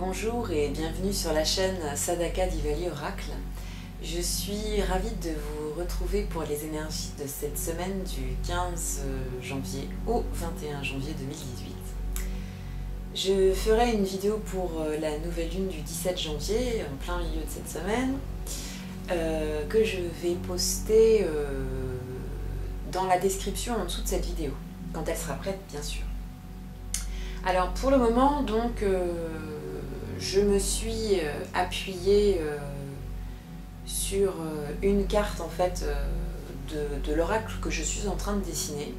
Bonjour et bienvenue sur la chaîne Sadaka Diwali Oracle. Je suis ravie de vous retrouver pour les énergies de cette semaine du 15 janvier au 21 janvier 2018. Je ferai une vidéo pour la nouvelle lune du 17 janvier, en plein milieu de cette semaine, que je vais poster dans la description en dessous de cette vidéo, quand elle sera prête bien sûr. Alors pour le moment, donc, je me suis appuyée sur une carte en fait de l'oracle que je suis en train de dessiner,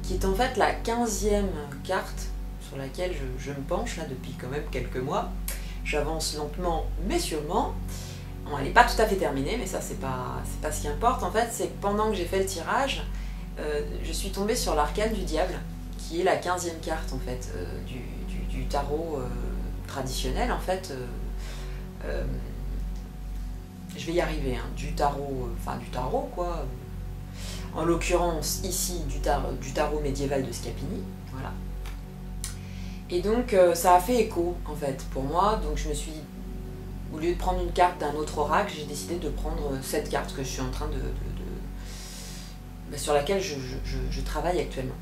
qui est en fait la 15e carte sur laquelle je me penche là depuis quand même quelques mois. J'avance lentement mais sûrement. Bon, elle n'est pas tout à fait terminée, mais ça c'est pas ce qui importe. En fait, c'est que pendant que j'ai fait le tirage, je suis tombée sur l'arcane du diable, qui est la 15e carte en fait du tarot traditionnel en fait. Je vais y arriver, hein, du tarot quoi. En l'occurrence ici du tarot médiéval de Scapini, voilà. Et donc ça a fait écho en fait pour moi, donc je me suis dit, au lieu de prendre une carte d'un autre oracle, j'ai décidé de prendre cette carte que je suis en train sur laquelle je travaille actuellement.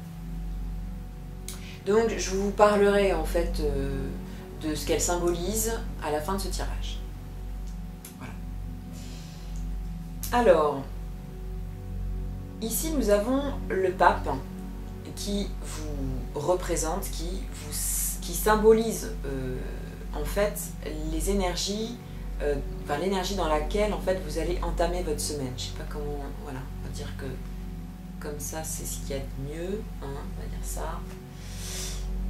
Donc je vous parlerai en fait de ce qu'elle symbolise à la fin de ce tirage. Voilà. Alors, ici nous avons le pape qui vous représente, qui symbolise en fait les énergies, l'énergie dans laquelle en fait vous allez entamer votre semaine. Je sais pas comment, voilà, on va dire que comme ça c'est ce qu'il y a de mieux, hein, on va dire ça.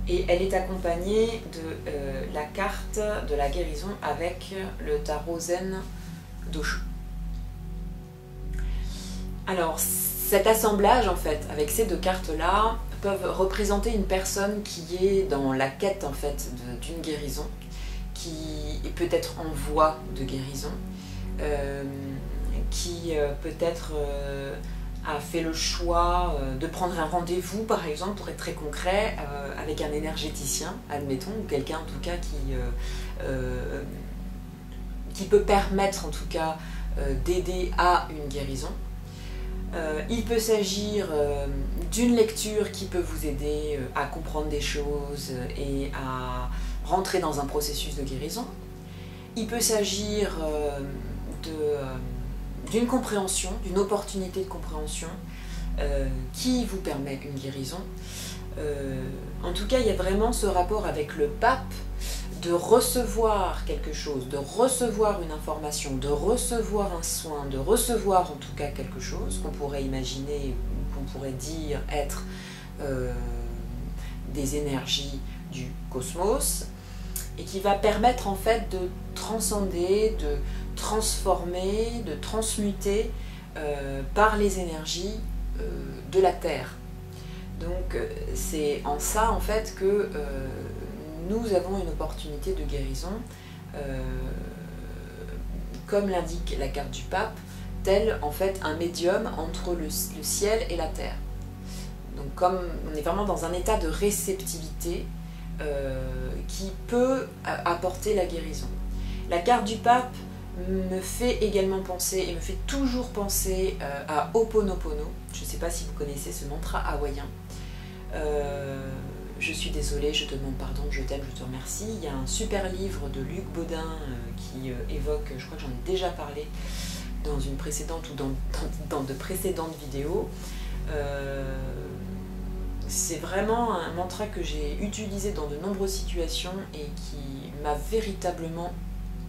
Et elle est accompagnée de la carte de la guérison avec le tarot zen d'Osho. Alors cet assemblage en fait avec ces deux cartes là peuvent représenter une personne qui est dans la quête en fait d'une guérison, qui est peut-être en voie de guérison, qui peut-être a fait le choix de prendre un rendez-vous, par exemple, pour être très concret, avec un énergéticien, admettons, ou quelqu'un en tout cas qui peut permettre en tout cas d'aider à une guérison. Il peut s'agir d'une lecture qui peut vous aider à comprendre des choses et à rentrer dans un processus de guérison. Il peut s'agir d'une compréhension, d'une opportunité de compréhension qui vous permet une guérison. En tout cas, il y a vraiment ce rapport avec le pape de recevoir quelque chose, de recevoir une information, de recevoir un soin, de recevoir en tout cas quelque chose qu'on pourrait imaginer, qu'on pourrait dire être des énergies du cosmos, et qui va permettre en fait de transcender, de transformer, de transmuter par les énergies de la Terre. Donc c'est en ça en fait que nous avons une opportunité de guérison, comme l'indique la carte du pape, tel en fait un médium entre le ciel et la terre. Donc comme on est vraiment dans un état de réceptivité qui peut apporter la guérison. La carte du pape me fait également penser, et me fait toujours penser à Ho'oponopono. Je ne sais pas si vous connaissez ce mantra hawaïen. Je suis désolée, je te demande pardon, je t'aime, je te remercie. Il y a un super livre de Luc Baudin qui évoque, je crois que j'en ai déjà parlé dans une précédente ou dans de précédentes vidéos. C'est vraiment un mantra que j'ai utilisé dans de nombreuses situations et qui m'a véritablement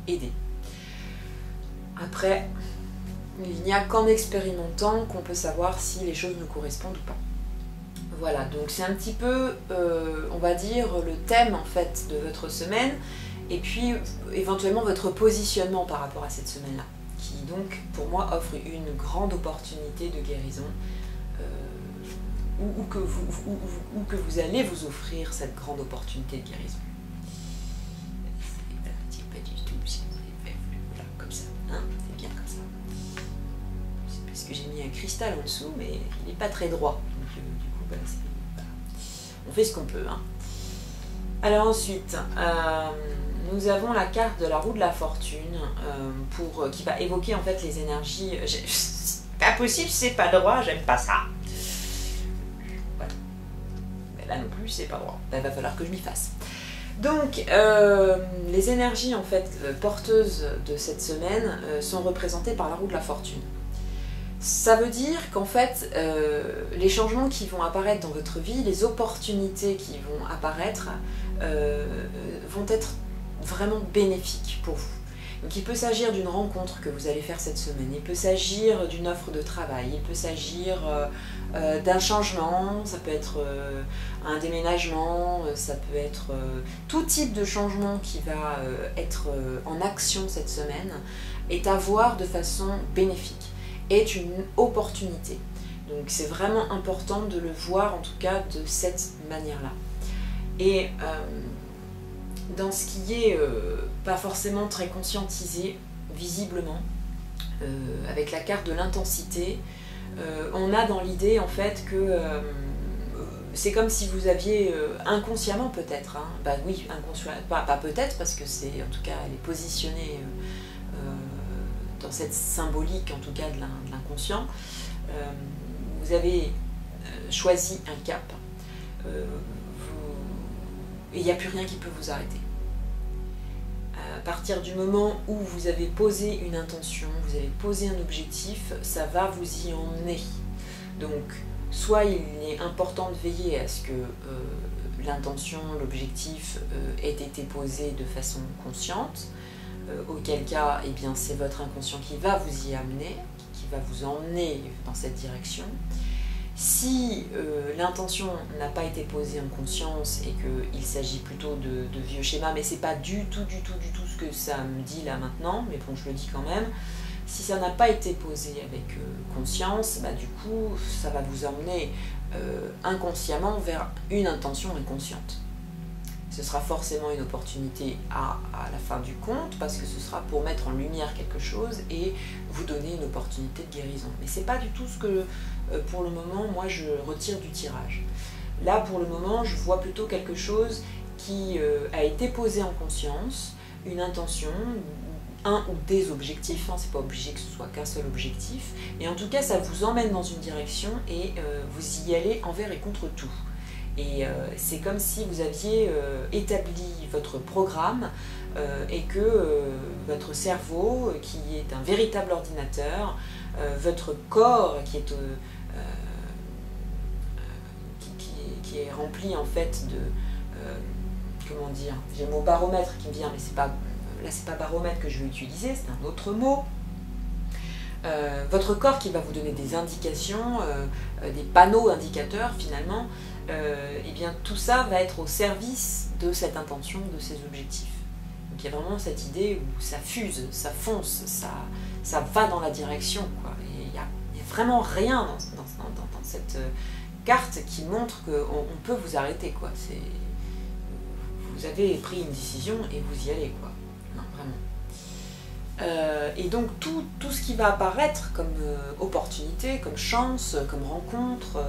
aidée. Après, il n'y a qu'en expérimentant qu'on peut savoir si les choses nous correspondent ou pas. Voilà, donc c'est un petit peu, on va dire, le thème en fait de votre semaine, et puis éventuellement votre positionnement par rapport à cette semaine-là, qui donc pour moi offre une grande opportunité de guérison, ou que vous allez vous offrir cette grande opportunité de guérison. C'est pas du tout si vous avez fait, voilà, comme ça, hein, c'est bien comme ça. C'est parce que j'ai mis un cristal en dessous, mais il n'est pas très droit. Donc, du coup, voilà, on fait ce qu'on peut. Hein. Alors ensuite, nous avons la carte de la roue de la fortune qui va évoquer en fait les énergies. C'est pas possible, c'est pas droit, j'aime pas ça. Voilà. Mais là non plus, c'est pas droit. Il va falloir que je m'y fasse. Donc, les énergies en fait porteuses de cette semaine sont représentées par la roue de la fortune. Ça veut dire qu'en fait, les changements qui vont apparaître dans votre vie, les opportunités qui vont apparaître, vont être vraiment bénéfiques pour vous. Donc il peut s'agir d'une rencontre que vous allez faire cette semaine, il peut s'agir d'une offre de travail, il peut s'agir d'un changement, ça peut être un déménagement, ça peut être tout type de changement qui va être en action cette semaine, est à voir de façon bénéfique, est une opportunité. Donc c'est vraiment important de le voir en tout cas de cette manière-là. Et dans ce qui est pas forcément très conscientisé, visiblement, avec la carte de l'intensité, on a dans l'idée en fait que c'est comme si vous aviez inconsciemment peut-être, hein, bah oui, inconsciemment, pas peut-être parce que c'est en tout cas elle est positionnée dans cette symbolique en tout cas de l'inconscient, vous avez choisi un cap. Et il n'y a plus rien qui peut vous arrêter. À partir du moment où vous avez posé une intention, vous avez posé un objectif, ça va vous y emmener. Donc, soit il est important de veiller à ce que l'intention, l'objectif ait été posé de façon consciente, auquel cas, eh bien, c'est votre inconscient qui va vous y amener, qui va vous emmener dans cette direction. Si l'intention n'a pas été posée en conscience et qu'il s'agit plutôt de vieux schémas, mais c'est pas du tout ce que ça me dit là maintenant, mais bon je le dis quand même, si ça n'a pas été posé avec conscience, bah, du coup ça va vous emmener inconsciemment vers une intention inconsciente. Ce sera forcément une opportunité à la fin du compte, parce que ce sera pour mettre en lumière quelque chose et vous donner une opportunité de guérison. Mais c'est pas du tout ce que, pour le moment, moi je retire du tirage. Là, pour le moment, je vois plutôt quelque chose qui a été posé en conscience, une intention, un ou des objectifs, hein, c'est pas obligé que ce soit qu'un seul objectif, et en tout cas, ça vous emmène dans une direction et vous y allez envers et contre tout. Et c'est comme si vous aviez établi votre programme et que votre cerveau, qui est un véritable ordinateur, votre corps qui est rempli en fait de... comment dire, j'ai le mot baromètre qui me vient, mais c'est pas, là c'est pas baromètre que je vais utiliser, c'est un autre mot. Votre corps qui va vous donner des indications, des panneaux indicateurs finalement, et bien tout ça va être au service de cette intention, de ces objectifs. Donc il y a vraiment cette idée où ça fuse, ça fonce, ça va dans la direction, quoi. Et il n'y a vraiment rien dans cette carte qui montre qu'on peut vous arrêter, quoi. Vous avez pris une décision et vous y allez, quoi. Non, vraiment. Et donc tout ce qui va apparaître comme opportunité, comme chance, comme rencontre,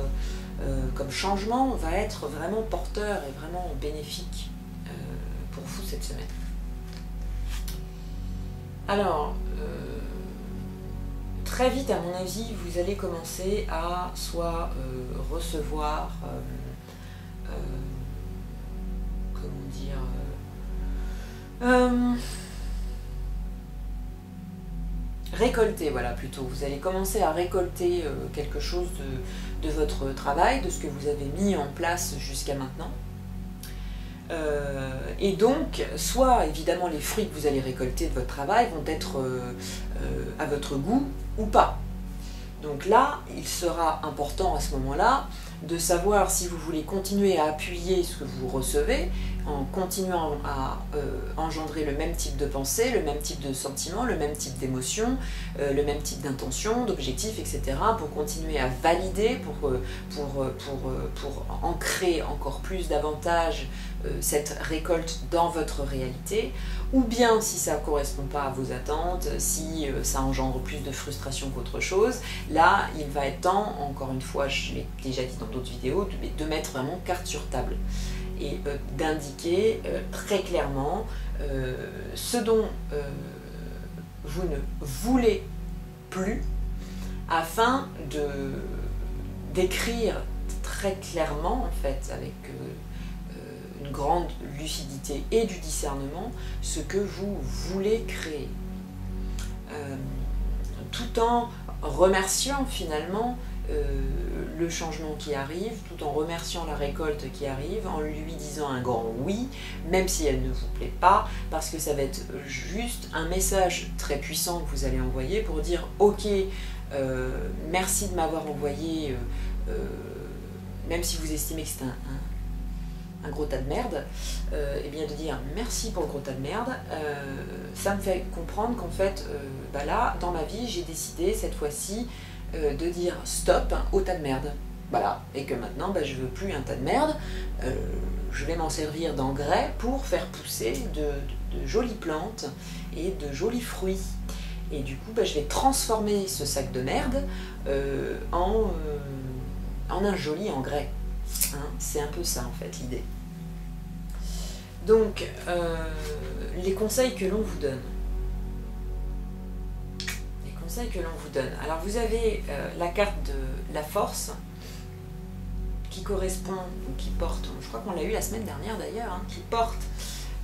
comme changement, va être vraiment porteur et vraiment bénéfique pour vous cette semaine. Alors, très vite à mon avis, vous allez commencer à soit recevoir, comment dire, récolter, voilà, plutôt. Vous allez commencer à récolter quelque chose de votre travail, de ce que vous avez mis en place jusqu'à maintenant. Et donc, soit évidemment les fruits que vous allez récolter de votre travail vont être à votre goût ou pas. Donc là, il sera important à ce moment-là de savoir si vous voulez continuer à appuyer ce que vous recevez en continuant à engendrer le même type de pensée, le même type de sentiment, le même type d'émotion, le même type d'intention, d'objectif, etc. pour continuer à valider, pour ancrer encore plus davantage cette récolte dans votre réalité, ou bien si ça ne correspond pas à vos attentes, si ça engendre plus de frustration qu'autre chose, là il va être temps, encore une fois je l'ai déjà dit dans d'autres vidéos, de mettre vraiment carte sur table et d'indiquer très clairement ce dont vous ne voulez plus, afin d'écrire très clairement, en fait, avec une grande lucidité et du discernement, ce que vous voulez créer. Tout en remerciant finalement le changement qui arrive, tout en remerciant la récolte qui arrive, en lui disant un grand oui, même si elle ne vous plaît pas, parce que ça va être juste un message très puissant que vous allez envoyer pour dire ok, merci de m'avoir envoyé, même si vous estimez que c'est un gros tas de merde, et bien de dire merci pour le gros tas de merde, ça me fait comprendre qu'en fait, là, dans ma vie, j'ai décidé cette fois-ci de dire stop au tas de merde. Voilà, et que maintenant, je veux plus un tas de merde, je vais m'en servir d'engrais pour faire pousser de jolies plantes et de jolis fruits. Et du coup, je vais transformer ce sac de merde en un joli engrais. Hein, c'est un peu ça, en fait, l'idée. Donc, les conseils que l'on vous donne. Les conseils que l'on vous donne. Alors, vous avez la carte de la force qui correspond, ou qui porte, je crois qu'on l'a eu la semaine dernière d'ailleurs, hein, qui porte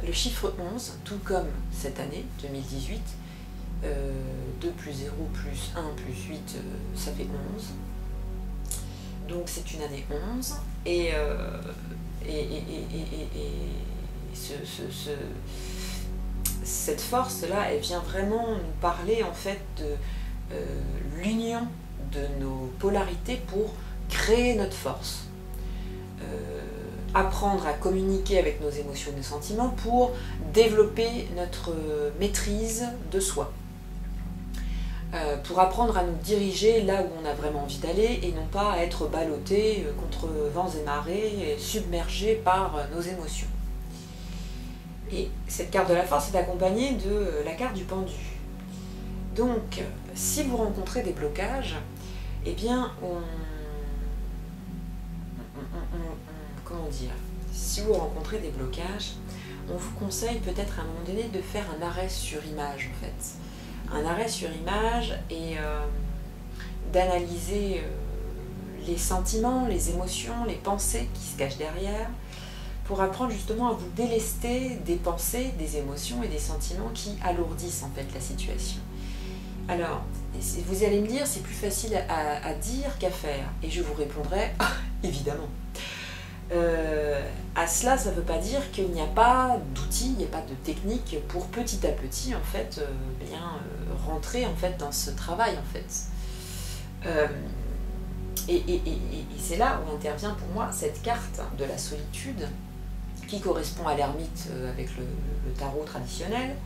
le chiffre 11, tout comme cette année, 2018. 2 plus 0 plus 1 plus 8, ça fait 11. Donc c'est une année 11. Et cette force-là, elle vient vraiment nous parler en fait de l'union de nos polarités pour créer notre force. Apprendre à communiquer avec nos émotions et nos sentiments pour développer notre maîtrise de soi. Pour apprendre à nous diriger là où on a vraiment envie d'aller et non pas à être ballotté contre vents et marées et submergé par nos émotions. Et cette carte de la force est accompagnée de la carte du pendu. Donc, si vous rencontrez des blocages, eh bien, comment dire, si vous rencontrez des blocages, on vous conseille peut-être à un moment donné de faire un arrêt sur image, en fait. Un arrêt sur image et d'analyser les sentiments, les émotions, les pensées qui se cachent derrière, pour apprendre justement à vous délester des pensées, des émotions et des sentiments qui alourdissent en fait la situation. Alors, vous allez me dire, c'est plus facile à dire qu'à faire, et je vous répondrai, évidemment. À cela, ça ne veut pas dire qu'il n'y a pas d'outils, il n'y a pas de technique pour petit à petit en fait rentrer en fait dans ce travail en fait. Et c'est là où intervient pour moi cette carte de la solitude qui correspond à l'ermite avec le tarot traditionnel,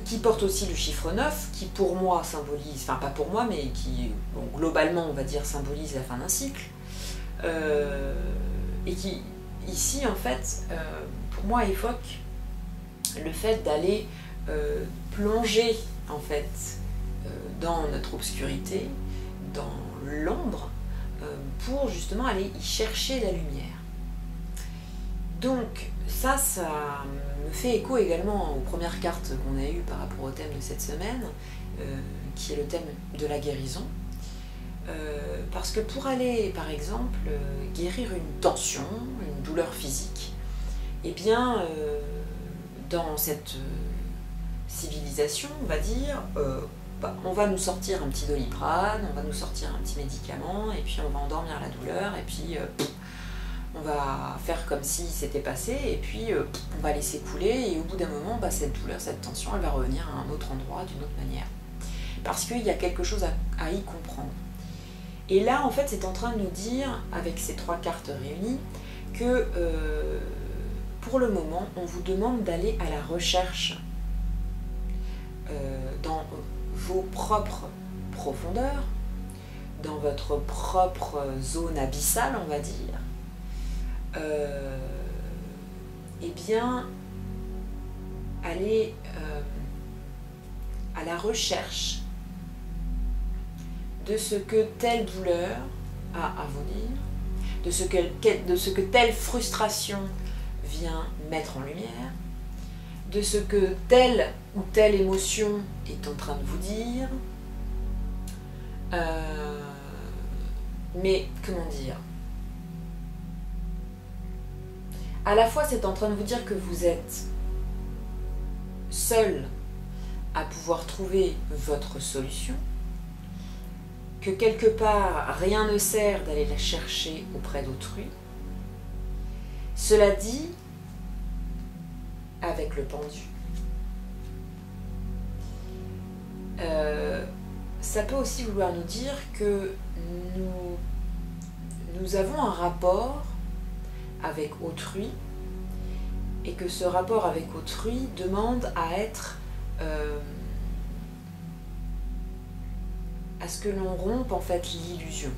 qui porte aussi le chiffre 9, qui pour moi symbolise, enfin pas pour moi, mais qui globalement on va dire symbolise la fin d'un cycle, et qui ici en fait pour moi évoque le fait d'aller plonger en fait dans notre obscurité, dans l'ombre, pour justement aller y chercher la lumière. Donc ça me fait écho également aux premières cartes qu'on a eues par rapport au thème de cette semaine, qui est le thème de la guérison. Parce que pour aller, par exemple, guérir une tension, une douleur physique, eh bien, dans cette civilisation, on va dire, on va nous sortir un petit Doliprane, on va nous sortir un petit médicament, et puis on va endormir la douleur, et puis on va faire comme si c'était passé, et puis on va laisser couler, et au bout d'un moment, cette douleur, cette tension, elle va revenir à un autre endroit, d'une autre manière. Parce qu'il y a quelque chose à y comprendre. Et là, en fait, c'est en train de nous dire, avec ces 3 cartes réunies, que pour le moment, on vous demande d'aller à la recherche dans vos propres profondeurs, dans votre propre zone abyssale, on va dire, eh bien, aller à la recherche de ce que telle douleur a à vous dire, de ce que telle frustration vient mettre en lumière, de ce que telle ou telle émotion est en train de vous dire. Mais comment dire? À la fois, c'est en train de vous dire que vous êtes seul à pouvoir trouver votre solution, que quelque part, rien ne sert d'aller la chercher auprès d'autrui. Cela dit, avec le pendu, ça peut aussi vouloir nous dire que nous avons un rapport avec autrui et que ce rapport avec autrui demande à être à ce que l'on rompe en fait l'illusion.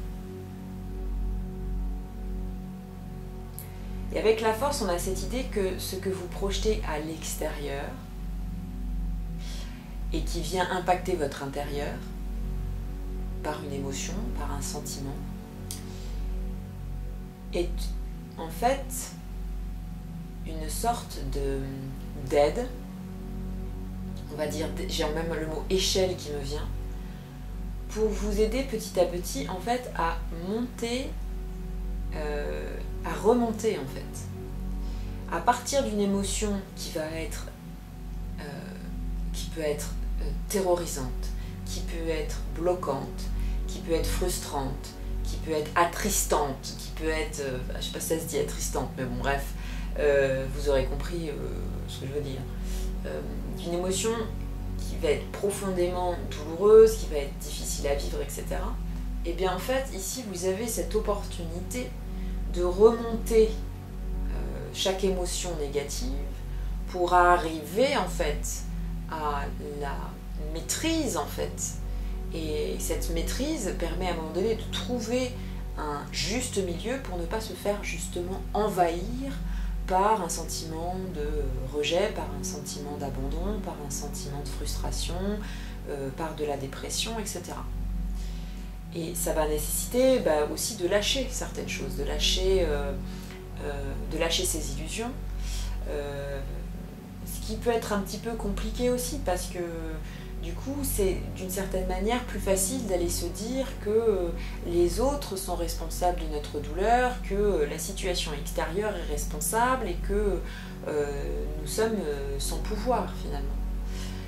Et avec la force, on a cette idée que ce que vous projetez à l'extérieur et qui vient impacter votre intérieur par une émotion, par un sentiment, est en fait une sorte d'aide, on va dire, j'ai même le mot échelle qui me vient, pour vous aider petit à petit en fait à monter, à remonter en fait, à partir d'une émotion qui va être, qui peut être terrorisante, qui peut être bloquante, qui peut être frustrante, qui peut être attristante, qui peut être, je sais pas si ça se dit attristante, mais bon bref, vous aurez compris ce que je veux dire. D'une émotion qui va être profondément douloureuse, qui va être difficile à vivre, etc. Et bien en fait, ici vous avez cette opportunité de remonter chaque émotion négative pour arriver en fait à la maîtrise en fait. Et cette maîtrise permet à un moment donné de trouver un juste milieu pour ne pas se faire justement envahir par un sentiment de rejet, par un sentiment d'abandon, par un sentiment de frustration, par de la dépression, etc. Et ça va nécessiter aussi de lâcher certaines choses, de lâcher ses illusions, ce qui peut être un petit peu compliqué aussi parce que du coup c'est d'une certaine manière plus facile d'aller se dire que les autres sont responsables de notre douleur, que la situation extérieure est responsable et que nous sommes sans pouvoir finalement.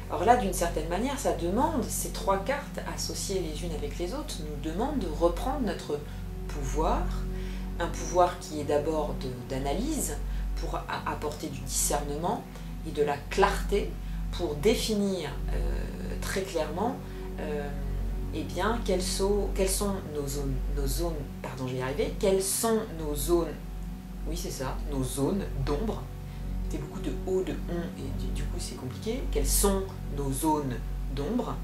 Alors là, d'une certaine manière, ça demande, ces trois cartes associées les unes avec les autres, nous demandent de reprendre notre pouvoir, un pouvoir qui est d'abord d'analyse pour apporter du discernement et de la clarté pour définir très clairement eh bien, quelles sont nos zones, pardon, je vais y arriver, quelles sont nos zones, oui c'est ça, nos zones d'ombre. Il y a beaucoup de O, de on, et du coup c'est compliqué. Quelles sont nos zones d'ombre?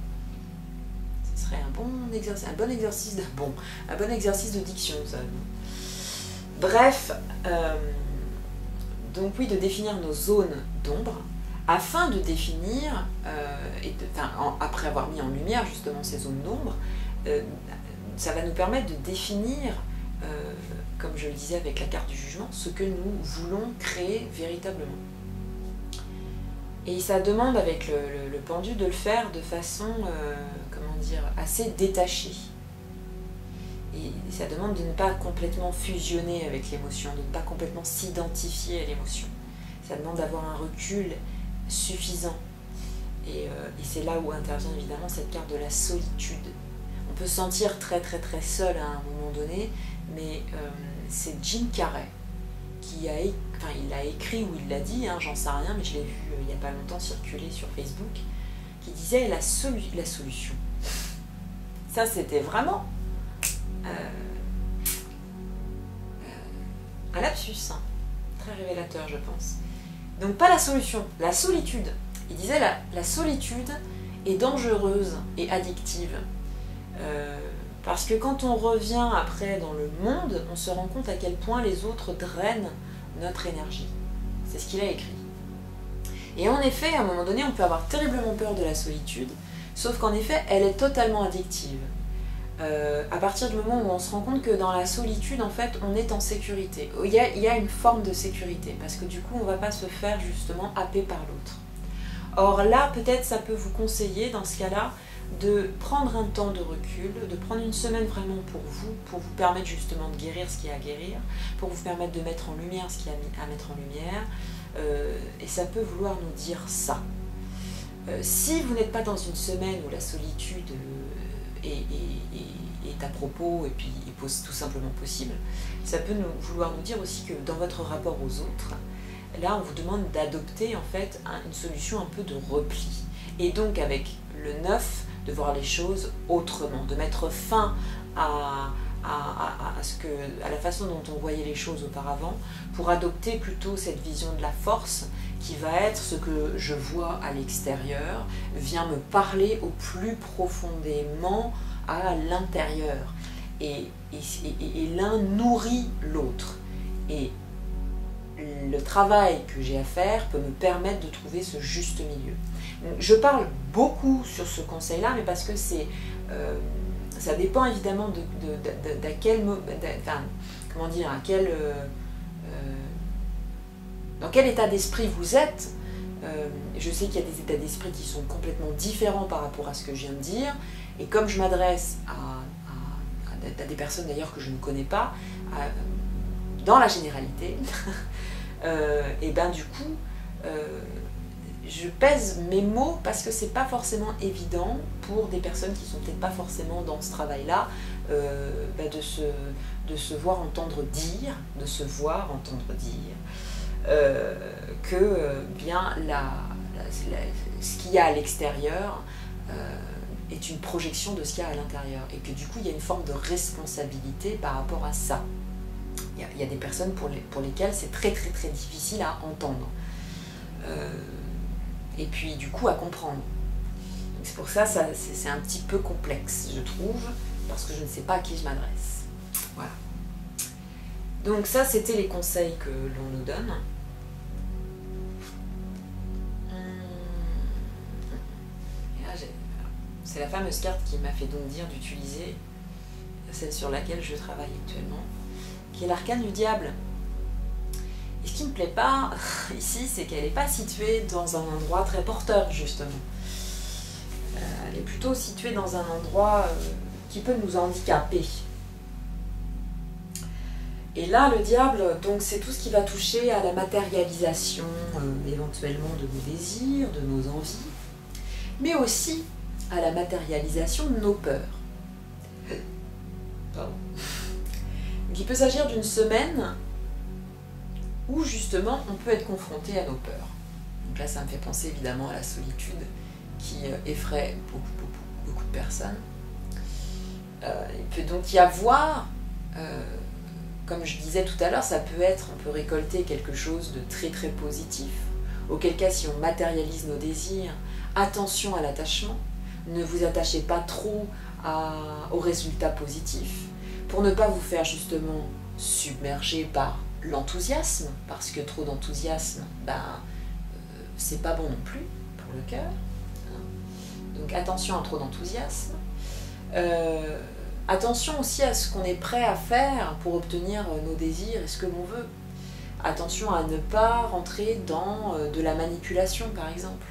Ce serait un bon exercice de diction, ça. Bref, donc oui, de définir nos zones d'ombre, afin de définir, après avoir mis en lumière justement ces zones d'ombre, ça va nous permettre de définir, comme je le disais avec la carte du jugement, ce que nous voulons créer véritablement. Et ça demande avec le pendu de le faire de façon, comment dire, assez détachée. Et ça demande de ne pas complètement fusionner avec l'émotion, de ne pas complètement s'identifier à l'émotion. Ça demande d'avoir un recul suffisant. Et c'est là où intervient évidemment cette carte de la solitude. On peut se sentir très très très seul à un moment donné, mais c'est Jim Carrey qui il a écrit ou il l'a dit, j'en sais rien, mais je l'ai vu il n'y a pas longtemps circuler sur Facebook, qui disait la solution. Ça c'était vraiment un lapsus, très révélateur je pense. Donc pas la solution, la solitude. Il disait la solitude est dangereuse et addictive. Parce que quand on revient après dans le monde, on se rend compte à quel point les autres drainent notre énergie. C'est ce qu'il a écrit. Et en effet, à un moment donné, on peut avoir terriblement peur de la solitude, sauf qu'en effet, elle est totalement addictive. à partir du moment où on se rend compte que dans la solitude, en fait, on est en sécurité. Il y a une forme de sécurité, parce que du coup, on ne va pas se faire justement happer par l'autre. Or là, peut-être ça peut vous conseiller, dans ce cas-là, de prendre un temps de recul, de prendre une semaine vraiment pour vous permettre justement de guérir ce qu'il y a à guérir, pour vous permettre de mettre en lumière ce qu'il y a à mettre en lumière, et ça peut vouloir nous dire ça. Si vous n'êtes pas dans une semaine où la solitude est à propos et puis est tout simplement possible, ça peut vouloir nous dire aussi que dans votre rapport aux autres, là on vous demande d'adopter en fait une solution un peu de repli. Et donc avec le 9, de voir les choses autrement, de mettre fin à la façon dont on voyait les choses auparavant, pour adopter plutôt cette vision de la force qui va être ce que je vois à l'extérieur, vient me parler au plus profondément à l'intérieur. Et l'un nourrit l'autre. Et le travail que j'ai à faire peut me permettre de trouver ce juste milieu. Donc, je parle beaucoup sur ce conseil-là, mais parce que c'est, ça dépend évidemment d'à quel comment dire, dans quel état d'esprit vous êtes. Je sais qu'il y a des états d'esprit qui sont complètement différents par rapport à ce que je viens de dire, et comme je m'adresse à des personnes d'ailleurs que je ne connais pas, dans la généralité, et ben du coup, je pèse mes mots parce que c'est pas forcément évident pour des personnes qui sont peut-être pas forcément dans ce travail-là, de se voir entendre dire, que bien ce qu'il y a à l'extérieur est une projection de ce qu'il y a à l'intérieur, et que du coup il y a une forme de responsabilité par rapport à ça. Il y a des personnes pour lesquelles c'est très très très difficile à entendre, et puis du coup à comprendre. C'est pour ça c'est un petit peu complexe, je trouve, parce que je ne sais pas à qui je m'adresse. Voilà. Donc ça, c'était les conseils que l'on nous donne. C'est la fameuse carte qui m'a fait donc dire d'utiliser celle sur laquelle je travaille actuellement, qui est l'arcane du diable. Et ce qui ne me plaît pas ici, c'est qu'elle n'est pas située dans un endroit très porteur, justement. Elle est plutôt située dans un endroit qui peut nous handicaper. Et là, le diable, donc, c'est tout ce qui va toucher à la matérialisation, éventuellement, de nos désirs, de nos envies, mais aussi à la matérialisation de nos peurs. Pardon. Donc, il peut s'agir d'une semaine où, justement, on peut être confronté à nos peurs. Donc là, ça me fait penser, évidemment, à la solitude qui effraie beaucoup de personnes. Il peut donc y avoir... comme je disais tout à l'heure, on peut récolter quelque chose de très très positif, auquel cas si on matérialise nos désirs, attention à l'attachement, ne vous attachez pas trop aux résultats positifs, pour ne pas vous faire justement submerger par l'enthousiasme, parce que trop d'enthousiasme, c'est pas bon non plus pour le cœur. Donc attention à trop d'enthousiasme. Attention aussi à ce qu'on est prêt à faire pour obtenir nos désirs et ce que l'on veut. Attention à ne pas rentrer dans de la manipulation, par exemple.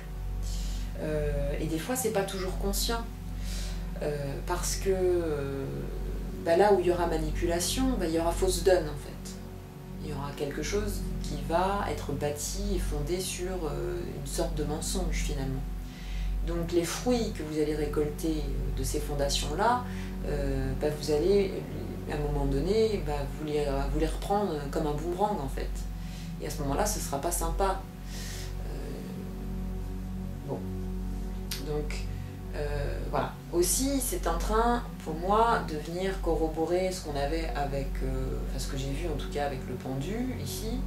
Et des fois, c'est pas toujours conscient. Parce que là où il y aura manipulation, il y aura fausse donne, en fait. Il y aura quelque chose qui va être bâti et fondé sur une sorte de mensonge, finalement. Donc les fruits que vous allez récolter de ces fondations-là, vous allez, à un moment donné, vous les reprendre comme un boomerang, en fait. Et à ce moment-là, ce ne sera pas sympa. Bon. Donc, voilà. Aussi, c'est en train, pour moi, de venir corroborer ce qu'on avait avec... ce que j'ai vu, en tout cas, avec le pendu, ici.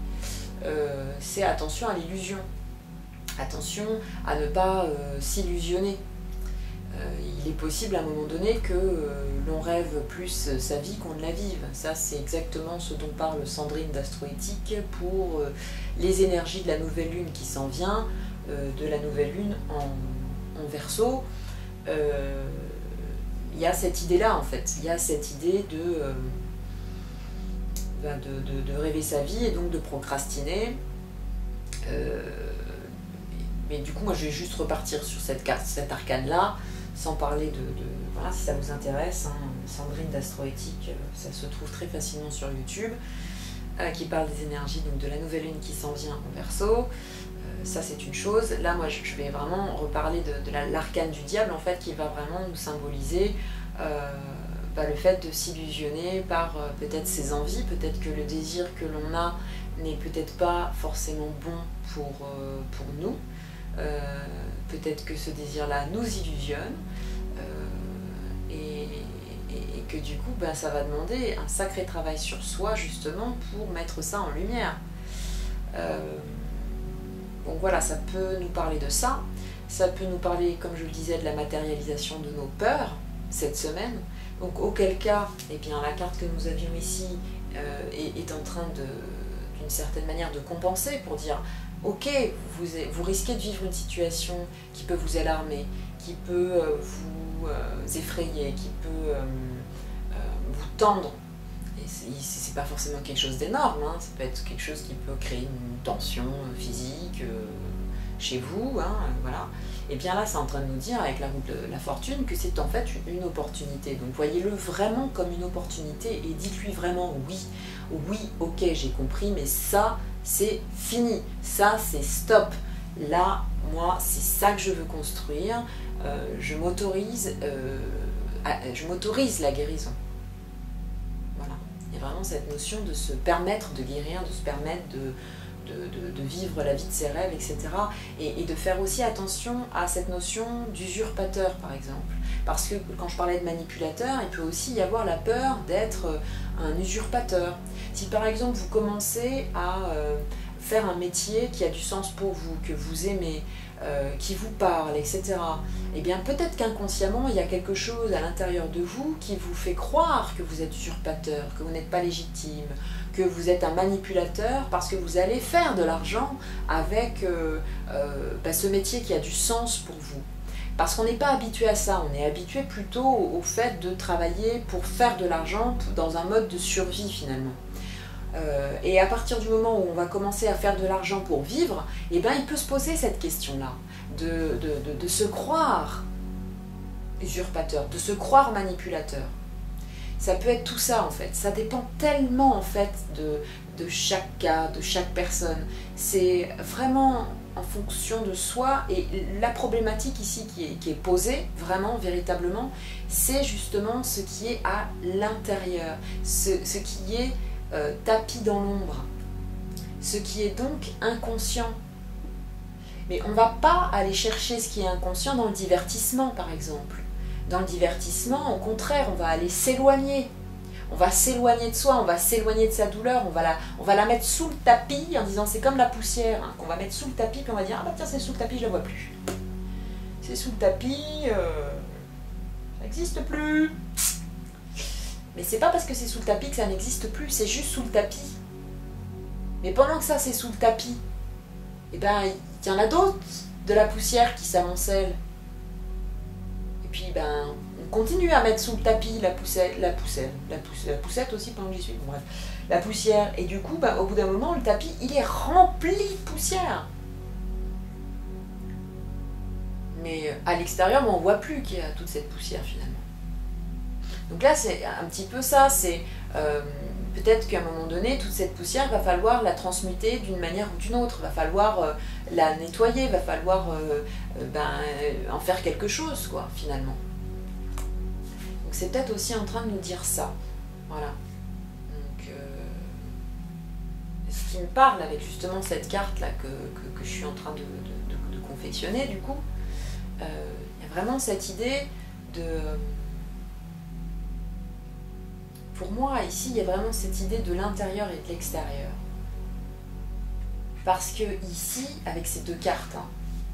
C'est attention à l'illusion. Attention à ne pas s'illusionner. Il est possible à un moment donné que l'on rêve plus sa vie qu'on ne la vive. Ça, c'est exactement ce dont parle Sandrine d'Astroéthique pour les énergies de la nouvelle lune qui s'en vient, de la nouvelle lune en Verseau. il y a cette idée-là en fait, il y a cette idée de rêver sa vie et donc de procrastiner. Mais du coup, moi je vais juste repartir sur cette carte, cet arcane-là, sans parler voilà, si ça vous intéresse, hein, Sandrine d'Astroéthique, ça se trouve très facilement sur YouTube, qui parle des énergies donc de la nouvelle lune qui s'en vient en Verseau. Ça c'est une chose. Là moi je vais vraiment reparler de l'arcane du diable en fait, qui va vraiment nous symboliser le fait de s'illusionner par peut-être ses envies, peut-être que le désir que l'on a n'est peut-être pas forcément bon pour nous, peut-être que ce désir-là nous illusionne, et que du coup ça va demander un sacré travail sur soi justement pour mettre ça en lumière. Donc voilà, ça peut nous parler de ça, ça peut nous parler, comme je le disais, de la matérialisation de nos peurs cette semaine. Donc auquel cas, eh bien, la carte que nous avions ici est en train d'une certaine manière de compenser pour dire ok, vous risquez de vivre une situation qui peut vous alarmer, qui peut vous effrayer, qui peut vous tendre. C'est pas forcément quelque chose d'énorme, hein. Ça peut être quelque chose qui peut créer une tension physique chez vous, hein, voilà. Et bien là, c'est en train de nous dire, avec la roue de la fortune, que c'est en fait une opportunité. Donc voyez-le vraiment comme une opportunité et dites-lui vraiment oui, ok, j'ai compris, mais ça, c'est fini, ça, c'est stop. Là, moi, c'est ça que je veux construire, je m'autorise la guérison. Voilà. Il y a vraiment cette notion de se permettre de guérir, de se permettre de vivre la vie de ses rêves, etc. Et de faire aussi attention à cette notion d'usurpateur, par exemple. Parce que quand je parlais de manipulateur, il peut aussi y avoir la peur d'être un usurpateur. Si par exemple vous commencez à faire un métier qui a du sens pour vous, que vous aimez, qui vous parle, etc., eh bien peut-être qu'inconsciemment il y a quelque chose à l'intérieur de vous qui vous fait croire que vous êtes usurpateur, que vous n'êtes pas légitime, que vous êtes un manipulateur parce que vous allez faire de l'argent avec ce métier qui a du sens pour vous. Parce qu'on n'est pas habitué à ça, on est habitué plutôt au fait de travailler pour faire de l'argent dans un mode de survie finalement. Et à partir du moment où on va commencer à faire de l'argent pour vivre, eh ben, il peut se poser cette question-là, de se croire usurpateur, de se croire manipulateur. Ça peut être tout ça en fait, ça dépend tellement en fait de chaque cas, de chaque personne. C'est vraiment en fonction de soi, et la problématique ici qui est posée, vraiment, véritablement, c'est justement ce qui est à l'intérieur, ce qui est tapis dans l'ombre, ce qui est donc inconscient. Mais on ne va pas aller chercher ce qui est inconscient dans le divertissement, par exemple. Dans le divertissement, au contraire, on va aller s'éloigner. On va s'éloigner de soi, on va s'éloigner de sa douleur, on va la mettre sous le tapis en disant c'est comme la poussière, hein, qu'on va mettre sous le tapis, puis on va dire ah bah tiens c'est sous le tapis, je la vois plus. C'est sous le tapis, ça n'existe plus. Mais c'est pas parce que c'est sous le tapis que ça n'existe plus, c'est juste sous le tapis. Mais pendant que ça c'est sous le tapis, eh ben il y en a d'autres de la poussière qui s'amoncellent. Et puis ben on continue à mettre sous le tapis la poussette aussi pendant que j'y suis, bon, bref, la poussière. Et du coup ben, au bout d'un moment le tapis il est rempli de poussière. Mais à l'extérieur on ne voit plus qu'il y a toute cette poussière finalement. Donc là c'est un petit peu ça, c'est peut-être qu'à un moment donné, toute cette poussière, va falloir la transmuter d'une manière ou d'une autre, va falloir la nettoyer, va falloir en faire quelque chose, quoi, finalement. Donc c'est peut-être aussi en train de nous dire ça. Voilà. Donc, ce qui me parle avec justement cette carte-là que je suis en train de confectionner, du coup, il y a vraiment cette idée de... Pour moi, ici, il y a vraiment cette idée de l'intérieur et de l'extérieur. Parce que ici, avec ces deux cartes, hein,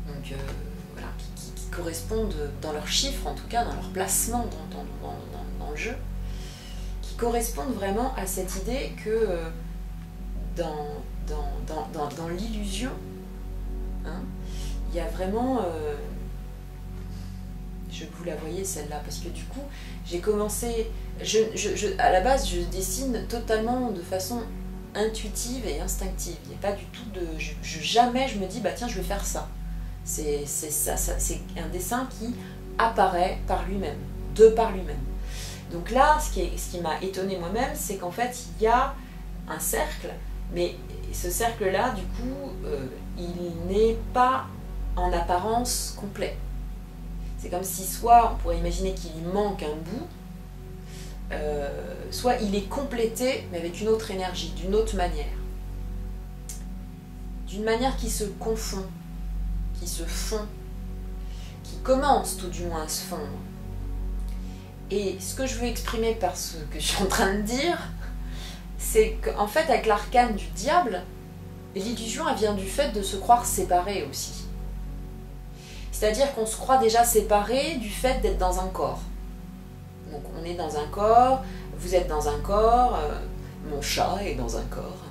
donc, voilà, qui correspondent dans leurs chiffres, en tout cas, dans leur placement dans le jeu, qui correspondent vraiment à cette idée que dans l'illusion, hein, il y a vraiment... je vous la voyais celle-là, parce que du coup, j'ai commencé... à la base, je dessine totalement de façon intuitive et instinctive. Il n'y a pas du tout de... jamais je me dis, bah tiens, je vais faire ça. C'est un dessin qui apparaît par lui-même, de par lui-même. Donc là, ce qui m'a étonnée moi-même, c'est qu'en fait, il y a un cercle, mais ce cercle-là, du coup, il n'est pas en apparence complet. C'est comme si soit, on pourrait imaginer qu'il manque un bout, soit il est complété, mais avec une autre énergie, d'une autre manière. D'une manière qui se confond, qui se fond, qui commence tout du moins à se fondre. Et ce que je veux exprimer par ce que je suis en train de dire, c'est qu'en fait, avec l'arcane du diable, l'illusion, elle vient du fait de se croire séparé aussi. C'est-à-dire qu'on se croit déjà séparé du fait d'être dans un corps. Donc on est dans un corps, vous êtes dans un corps, mon chat est dans un corps.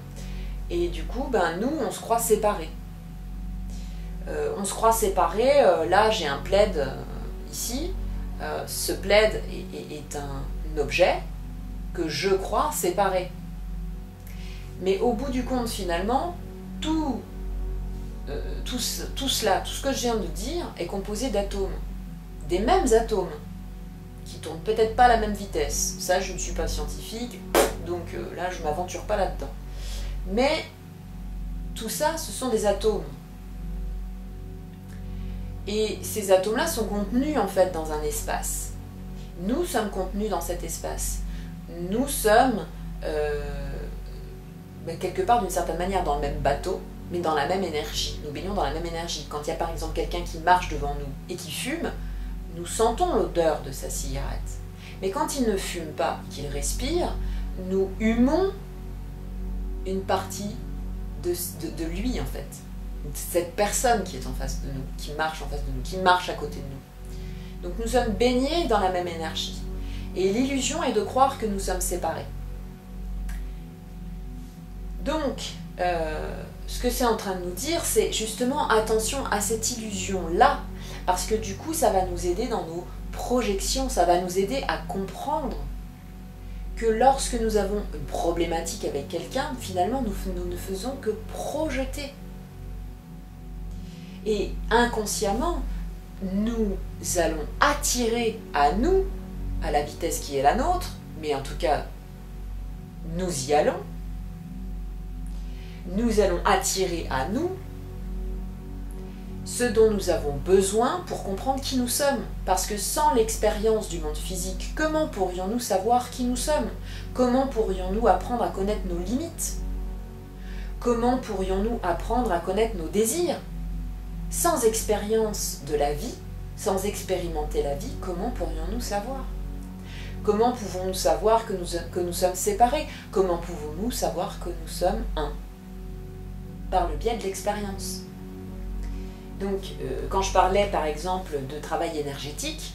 Et du coup, ben, nous, on se croit séparés. On se croit séparés, là j'ai un plaid ici, ce plaid est un objet que je crois séparé. Mais au bout du compte, finalement, tout cela, tout ce que je viens de dire est composé d'atomes. Des mêmes atomes, qui tournent peut-être pas à la même vitesse. Ça, je ne suis pas scientifique, donc là, je ne m'aventure pas là-dedans. Mais tout ça, ce sont des atomes. Et ces atomes-là sont contenus, en fait, dans un espace. Nous sommes contenus dans cet espace. Nous sommes, quelque part, d'une certaine manière, dans le même bateau, mais dans la même énergie. Nous baignons dans la même énergie. Quand il y a par exemple quelqu'un qui marche devant nous et qui fume, nous sentons l'odeur de sa cigarette. Mais quand il ne fume pas, qu'il respire, nous humons une partie de lui en fait. Cette personne qui est en face de nous, qui marche en face de nous, qui marche à côté de nous. Donc nous sommes baignés dans la même énergie. Et l'illusion est de croire que nous sommes séparés. Donc, ce que c'est en train de nous dire, c'est justement attention à cette illusion-là, parce que du coup, ça va nous aider dans nos projections, ça va nous aider à comprendre que lorsque nous avons une problématique avec quelqu'un, finalement, nous ne faisons que projeter. Et inconsciemment, nous allons attirer à nous, à la vitesse qui est la nôtre, mais en tout cas, nous y allons, nous allons attirer à nous ce dont nous avons besoin pour comprendre qui nous sommes. Parce que sans l'expérience du monde physique, comment pourrions-nous savoir qui nous sommes? Comment pourrions-nous apprendre à connaître nos limites? Comment pourrions-nous apprendre à connaître nos désirs? Sans expérience de la vie, sans expérimenter la vie, comment pourrions-nous savoir? Comment pouvons-nous savoir que nous sommes séparés? Comment pouvons-nous savoir que nous sommes un? Par le biais de l'expérience. Donc, quand je parlais par exemple de travail énergétique,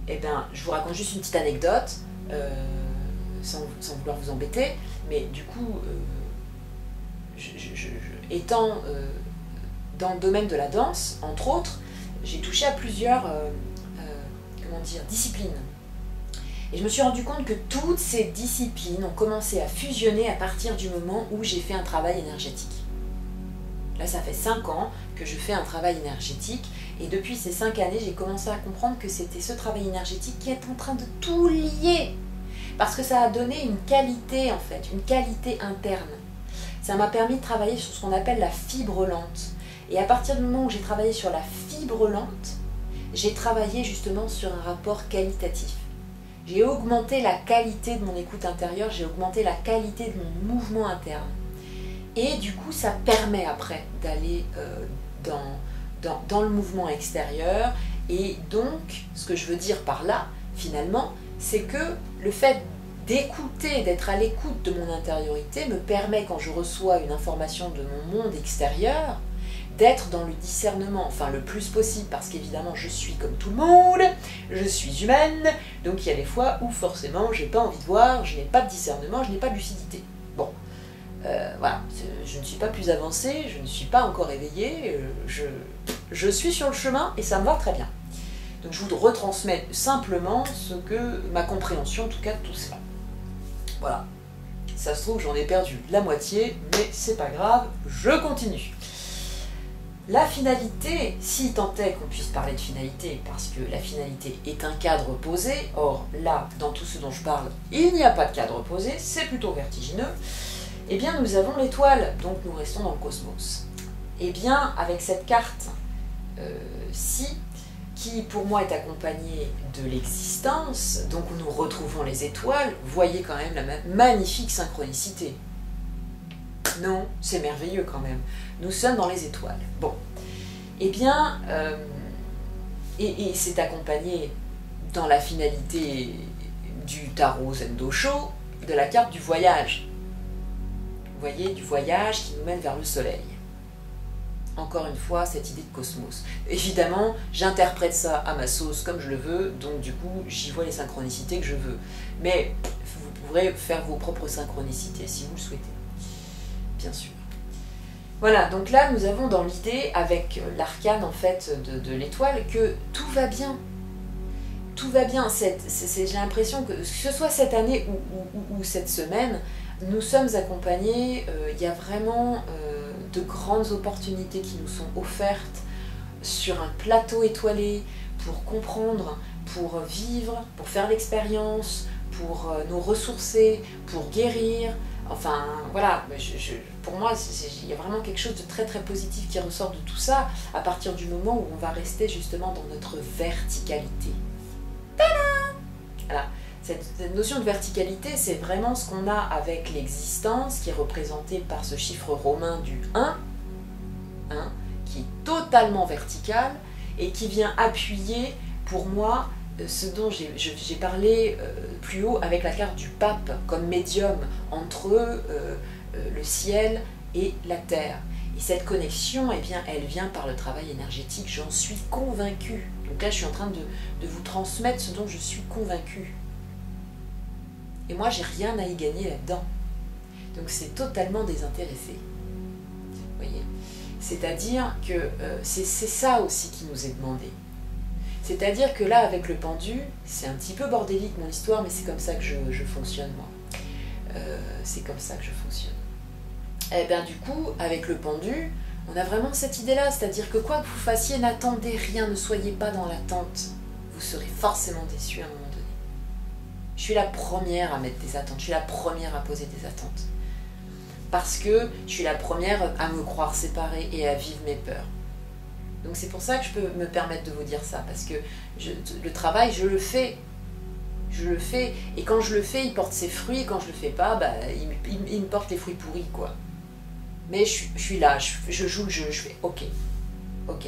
eh ben, je vous raconte juste une petite anecdote, sans vouloir vous embêter, mais du coup, étant dans le domaine de la danse, entre autres, j'ai touché à plusieurs disciplines. Et je me suis rendu compte que toutes ces disciplines ont commencé à fusionner à partir du moment où j'ai fait un travail énergétique. Là, ça fait 5 ans que je fais un travail énergétique, et depuis ces 5 années, j'ai commencé à comprendre que c'était ce travail énergétique qui est en train de tout lier. Parce que ça a donné une qualité, en fait, une qualité interne. Ça m'a permis de travailler sur ce qu'on appelle la fibre lente. Et à partir du moment où j'ai travaillé sur la fibre lente, j'ai travaillé justement sur un rapport qualitatif. J'ai augmenté la qualité de mon écoute intérieure, j'ai augmenté la qualité de mon mouvement interne. Et du coup, ça permet après d'aller dans le mouvement extérieur. Et donc, ce que je veux dire par là, finalement, c'est que le fait d'écouter, d'être à l'écoute de mon intériorité me permet, quand je reçois une information de mon monde extérieur, d'être dans le discernement, enfin le plus possible, parce qu'évidemment je suis comme tout le monde, je suis humaine, donc il y a des fois où forcément j'ai pas envie de voir, je n'ai pas de discernement, je n'ai pas de lucidité. Bon, voilà, je ne suis pas plus avancée, je ne suis pas encore éveillée, je suis sur le chemin et ça me va très bien. Donc je vous retransmets simplement ma compréhension en tout cas de tout cela. Voilà. Ça se trouve, j'en ai perdu la moitié, mais c'est pas grave, je continue. La finalité, si tant est qu'on puisse parler de finalité, parce que la finalité est un cadre posé, or là, dans tout ce dont je parle, il n'y a pas de cadre posé, c'est plutôt vertigineux, eh bien nous avons l'étoile, donc nous restons dans le cosmos. Eh bien, avec cette carte ci, qui pour moi est accompagnée de l'existence, donc où nous retrouvons les étoiles, voyez quand même la magnifique synchronicité. Non, c'est merveilleux quand même. Nous sommes dans les étoiles. Bon, eh bien, et c'est accompagné dans la finalité du tarot Zendosho de la carte du voyage. Vous voyez, du voyage qui nous mène vers le soleil. Encore une fois, cette idée de cosmos. Évidemment, j'interprète ça à ma sauce comme je le veux, donc du coup, j'y vois les synchronicités que je veux. Mais vous pourrez faire vos propres synchronicités si vous le souhaitez. Bien sûr. Voilà, donc là, nous avons dans l'idée, avec l'arcane en fait de l'étoile, que tout va bien. Tout va bien. J'ai l'impression que ce soit cette année ou cette semaine, nous sommes accompagnés, il y a vraiment de grandes opportunités qui nous sont offertes sur un plateau étoilé pour comprendre, pour vivre, pour faire l'expérience, pour nous ressourcer, pour guérir. Enfin, voilà, pour moi, il y a vraiment quelque chose de très très positif qui ressort de tout ça à partir du moment où on va rester justement dans notre verticalité. Tada! Voilà. Cette notion de verticalité, c'est vraiment ce qu'on a avec l'existence, qui est représentée par ce chiffre romain du 1, qui est totalement vertical et qui vient appuyer, pour moi, ce dont j'ai parlé plus haut avec la carte du pape comme médium entre le ciel et la terre. Et cette connexion, eh bien, elle vient par le travail énergétique, j'en suis convaincue. Donc là, je suis en train de vous transmettre ce dont je suis convaincue. Et moi, j'ai rien à y gagner là-dedans. Donc c'est totalement désintéressé. Vous voyez ? C'est-à-dire que c'est ça aussi qui nous est demandé. C'est-à-dire que là, avec le pendu, c'est un petit peu bordélique mon histoire, mais c'est comme ça que je fonctionne, moi. C'est comme ça que je fonctionne. Et bien du coup, avec le pendu, on a vraiment cette idée-là, c'est-à-dire que quoi que vous fassiez, n'attendez rien, ne soyez pas dans l'attente. Vous serez forcément déçu à un moment donné. Je suis la première à mettre des attentes, je suis la première à poser des attentes. Parce que je suis la première à me croire séparée et à vivre mes peurs. Donc c'est pour ça que je peux me permettre de vous dire ça, parce que le travail, je le fais. Je le fais, et quand je le fais, il porte ses fruits, et quand je le fais pas, bah, il me porte les fruits pourris, quoi. Mais je suis là, je joue le jeu, je fais ok,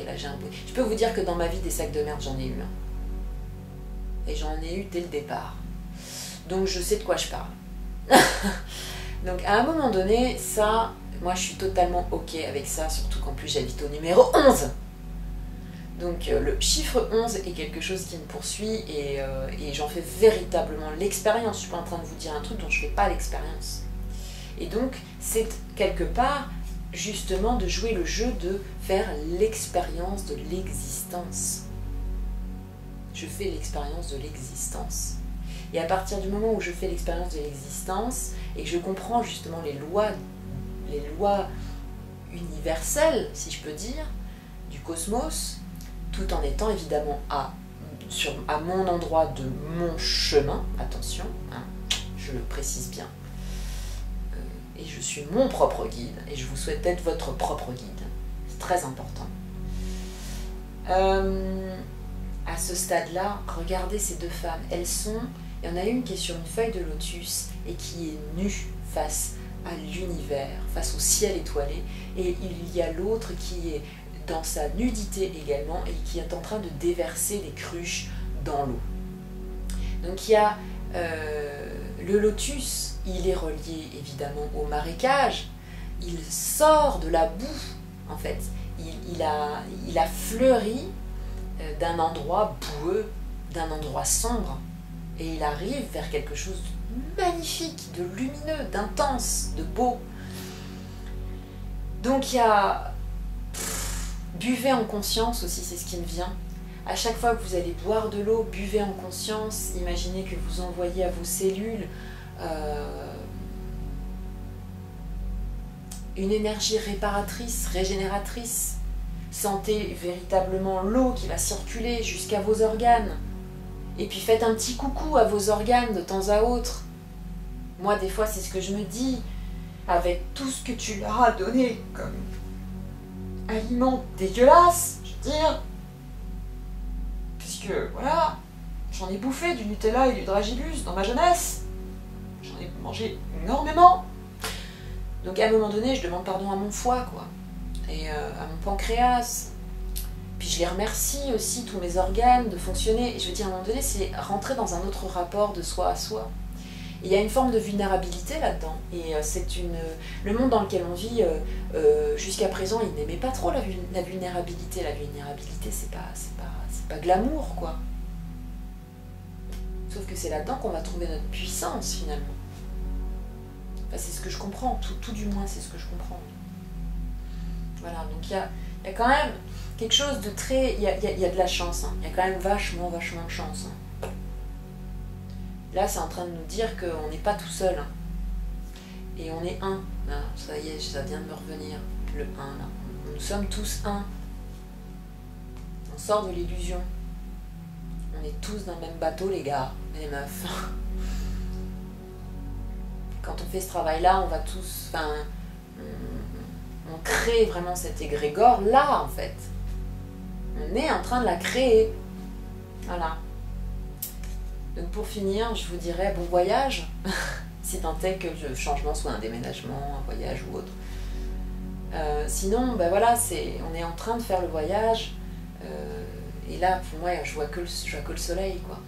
là j'ai un bruit. Je peux vous dire que dans ma vie, des sacs de merde, j'en ai eu un. Et j'en ai eu dès le départ. Donc je sais de quoi je parle. Donc à un moment donné, ça, moi je suis totalement ok avec ça, surtout qu'en plus j'habite au numéro 11. Donc le chiffre 11 est quelque chose qui me poursuit et j'en fais véritablement l'expérience. Je suis pas en train de vous dire un truc dont je fais pas l'expérience. Et donc c'est quelque part justement de jouer le jeu de faire l'expérience de l'existence. Je fais l'expérience de l'existence. Et à partir du moment où je fais l'expérience de l'existence et que je comprends justement les lois universelles, si je peux dire, du cosmos, tout en étant évidemment à mon endroit de mon chemin, attention, hein, je le précise bien, et je suis mon propre guide, et je vous souhaite être votre propre guide, c'est très important. À ce stade-là, regardez ces deux femmes, elles sont, il y en a une qui est sur une feuille de lotus et qui est nue face à l'univers, face au ciel étoilé, et il y a l'autre qui est dans sa nudité également et qui est en train de déverser les cruches dans l'eau. Donc il y a le lotus, il est relié évidemment au marécage, il sort de la boue en fait, il a fleuri d'un endroit boueux, d'un endroit sombre, et il arrive vers quelque chose de magnifique, de lumineux, d'intense, de beau. Donc il y a Buvez en conscience aussi, c'est ce qui me vient. À chaque fois que vous allez boire de l'eau, buvez en conscience. Imaginez que vous envoyez à vos cellules une énergie réparatrice, régénératrice. Sentez véritablement l'eau qui va circuler jusqu'à vos organes. Et puis faites un petit coucou à vos organes de temps à autre. Moi, des fois, c'est ce que je me dis. Avec tout ce que tu leur as donné comme aliment dégueulasse, je veux dire. Puisque, voilà, j'en ai bouffé du Nutella et du Dragibus dans ma jeunesse. J'en ai mangé énormément. Donc à un moment donné, je demande pardon à mon foie, quoi. Et à mon pancréas. Puis je les remercie aussi, tous mes organes, de fonctionner. Et je veux dire, à un moment donné, c'est rentrer dans un autre rapport de soi à soi. Il y a une forme de vulnérabilité là-dedans. Et le monde dans lequel on vit, jusqu'à présent, il n'aimait pas trop la vulnérabilité. La vulnérabilité, c'est pas glamour, quoi. Sauf que c'est là-dedans qu'on va trouver notre puissance, finalement. Enfin, c'est ce que je comprends. Tout du moins, c'est ce que je comprends. Voilà, donc il y a quand même quelque chose de très... Il y a de la chance. Hein. Il y a quand même vachement de chance. Hein. Là, c'est en train de nous dire qu'on n'est pas tout seul. Hein. Et on est un. Là, ça y est, ça vient de me revenir. Le un, là. Nous sommes tous un. On sort de l'illusion. On est tous dans le même bateau, les gars, les meufs. Quand on fait ce travail-là, on va tous... Enfin, on crée vraiment cet égrégore là, en fait. On est en train de la créer. Voilà. Donc pour finir, je vous dirais bon voyage, si tant est que le changement soit un déménagement, un voyage ou autre. Sinon, ben voilà, on est en train de faire le voyage, et là, pour moi, je vois que le soleil, quoi.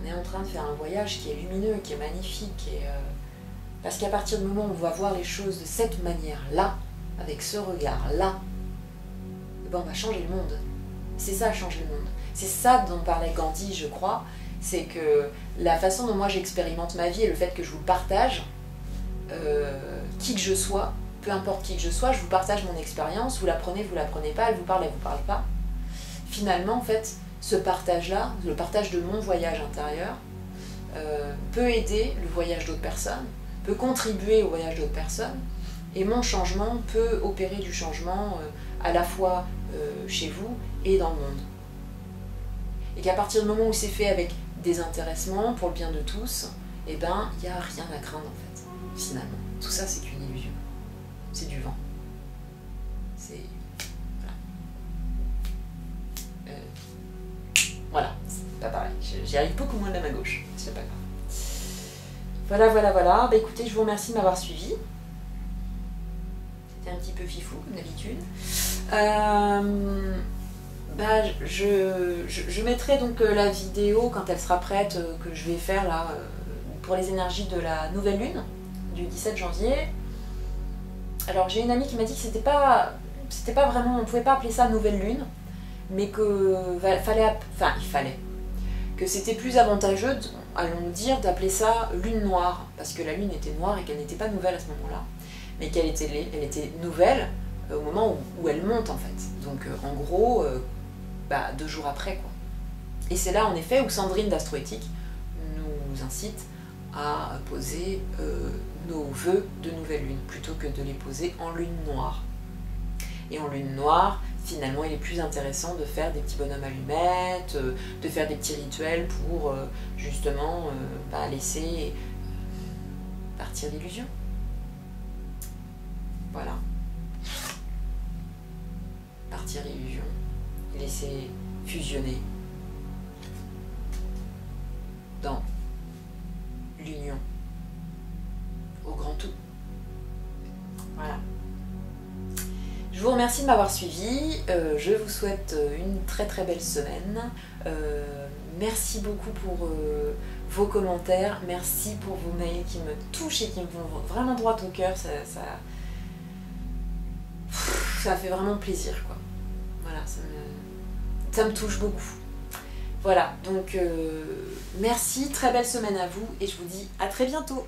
On est en train de faire un voyage qui est lumineux, qui est magnifique, parce qu'à partir du moment où on va voir les choses de cette manière-là, avec ce regard-là, ben on va changer le monde. C'est ça, changer le monde. C'est ça dont parlait Gandhi, je crois, c'est que la façon dont moi j'expérimente ma vie et le fait que je vous le partage, qui que je sois, peu importe qui que je sois, je vous partage mon expérience, vous la prenez pas, elle vous parle pas. Finalement, en fait, ce partage-là, le partage de mon voyage intérieur, peut aider le voyage d'autres personnes, peut contribuer au voyage d'autres personnes, et mon changement peut opérer du changement à la fois chez vous et dans le monde. Et qu'à partir du moment où c'est fait avec désintéressement pour le bien de tous, eh ben, il n'y a rien à craindre en fait, finalement. Tout ça, c'est qu'une illusion. C'est du vent. C'est... Voilà. Voilà, c'est pas pareil. J'y arrive beaucoup moins de ma gauche. C'est pas grave. Voilà. Bah écoutez, je vous remercie de m'avoir suivi. C'était un petit peu fifou, comme d'habitude. Bah, je mettrai donc la vidéo quand elle sera prête que je vais faire là pour les énergies de la nouvelle lune du 17 janvier. Alors j'ai une amie qui m'a dit que c'était pas vraiment, on pouvait pas appeler ça nouvelle lune, mais que il fallait que c'était plus avantageux, allons dire, d'appeler ça lune noire, parce que la lune était noire et qu'elle n'était pas nouvelle à ce moment-là, mais qu'elle était nouvelle au moment où elle monte en fait. Donc en gros 2 jours après, quoi. Et c'est là en effet où Sandrine d'Astroéthique nous incite à poser nos vœux de nouvelle lune plutôt que de les poser en lune noire. Et en lune noire, finalement, il est plus intéressant de faire des petits bonhommes allumettes, de faire des petits rituels pour justement laisser partir l'illusion. Voilà. Partir l'illusion. Laisser fusionner dans l'union au grand tout. Voilà. Je vous remercie de m'avoir suivi. Je vous souhaite une très très belle semaine. Merci beaucoup pour vos commentaires. Merci pour vos mails qui me touchent et qui me vont vraiment droit au cœur. Ça fait vraiment plaisir, quoi. Voilà, ça me touche beaucoup. Voilà, donc merci, très belle semaine à vous et je vous dis à très bientôt.